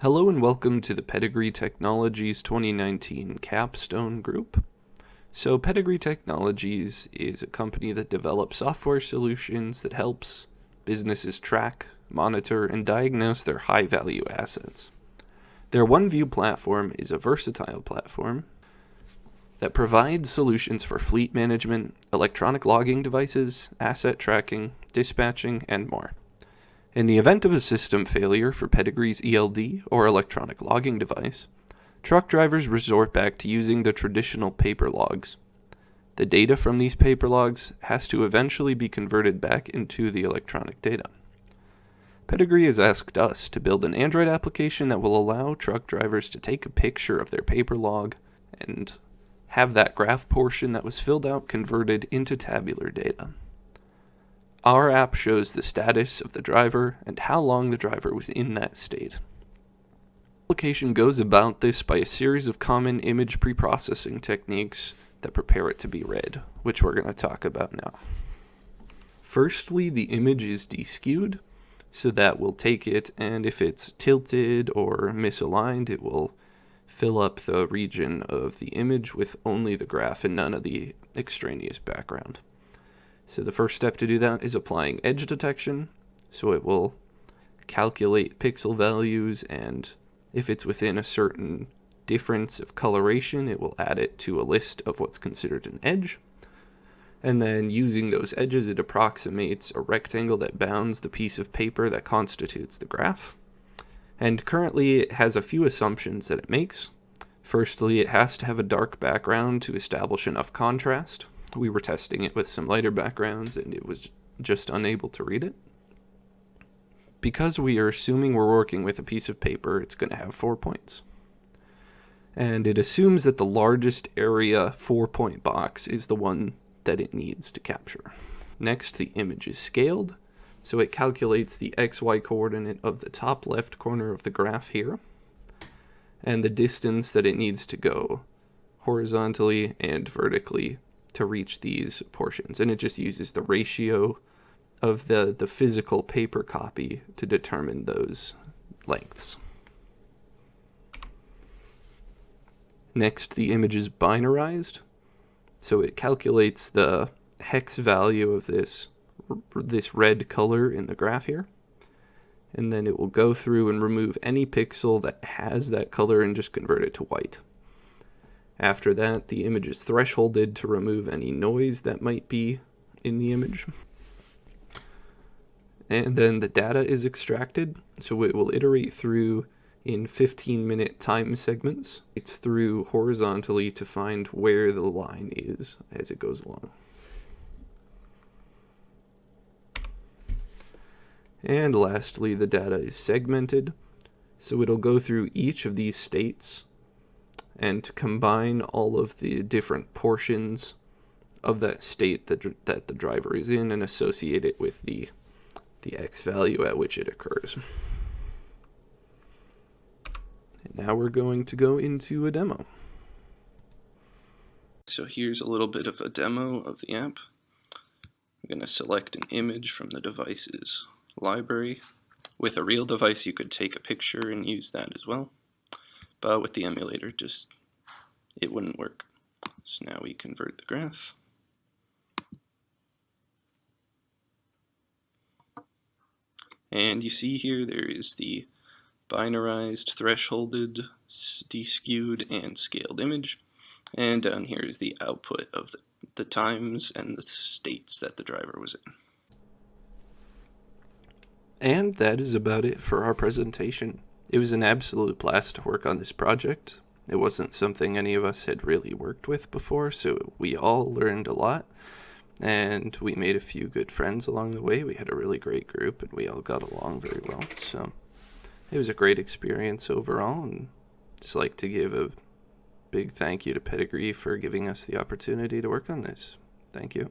Hello and welcome to the Pedigree Technologies 2019 Capstone Group. So Pedigree Technologies is a company that develops software solutions that helps businesses track, monitor, and diagnose their high-value assets. Their OneView platform is a versatile platform that provides solutions for fleet management, electronic logging devices, asset tracking, dispatching, and more. In the event of a system failure for Pedigree's ELD or electronic logging device, truck drivers resort back to using the traditional paper logs. The data from these paper logs has to eventually be converted back into the electronic data. Pedigree has asked us to build an Android application that will allow truck drivers to take a picture of their paper log and have that graph portion that was filled out converted into tabular data. Our app shows the status of the driver and how long the driver was in that state. The application goes about this by a series of common image preprocessing techniques that prepare it to be read, which we're going to talk about now. Firstly, the image is deskewed, so that will take it, and if it's tilted or misaligned, it will fill up the region of the image with only the graph and none of the extraneous background. So the first step to do that is applying edge detection. So it will calculate pixel values, and if it's within a certain difference of coloration, it will add it to a list of what's considered an edge. And then using those edges, it approximates a rectangle that bounds the piece of paper that constitutes the graph. And currently it has a few assumptions that it makes. Firstly, it has to have a dark background to establish enough contrast. We were testing it with some lighter backgrounds and it was just unable to read it. Because we are assuming we're working with a piece of paper, it's going to have 4 points. And it assumes that the largest area 4-point box is the one that it needs to capture. Next, the image is scaled. So it calculates the XY coordinate of the top left corner of the graph here, and the distance that it needs to go horizontally and vertically to reach these portions. And it just uses the ratio of the physical paper copy to determine those lengths. Next, the image is binarized. So it calculates the hex value of this red color in the graph here. And then it will go through and remove any pixel that has that color and just convert it to white. After that, the image is thresholded to remove any noise that might be in the image. And then the data is extracted, so it will iterate through in 15-minute time segments. It's through horizontally to find where the line is as it goes along. And lastly, the data is segmented, so it'll go through each of these states and combine all of the different portions of that state that the driver is in and associate it with the X value at which it occurs. And now we're going to go into a demo. So here's a little bit of a demo of the app. I'm going to select an image from the device's library. With a real device, you could take a picture and use that as well. But with the emulator, it wouldn't work. So now we convert the graph. And you see here there is the binarized, thresholded, deskewed, and scaled image. And down here is the output of the times and the states that the driver was in. And that is about it for our presentation. It was an absolute blast to work on this project. It wasn't something any of us had really worked with before, so we all learned a lot, and we made a few good friends along the way. We had a really great group, and we all got along very well, so it was a great experience overall, and just like to give a big thank you to Pedigree for giving us the opportunity to work on this. Thank you.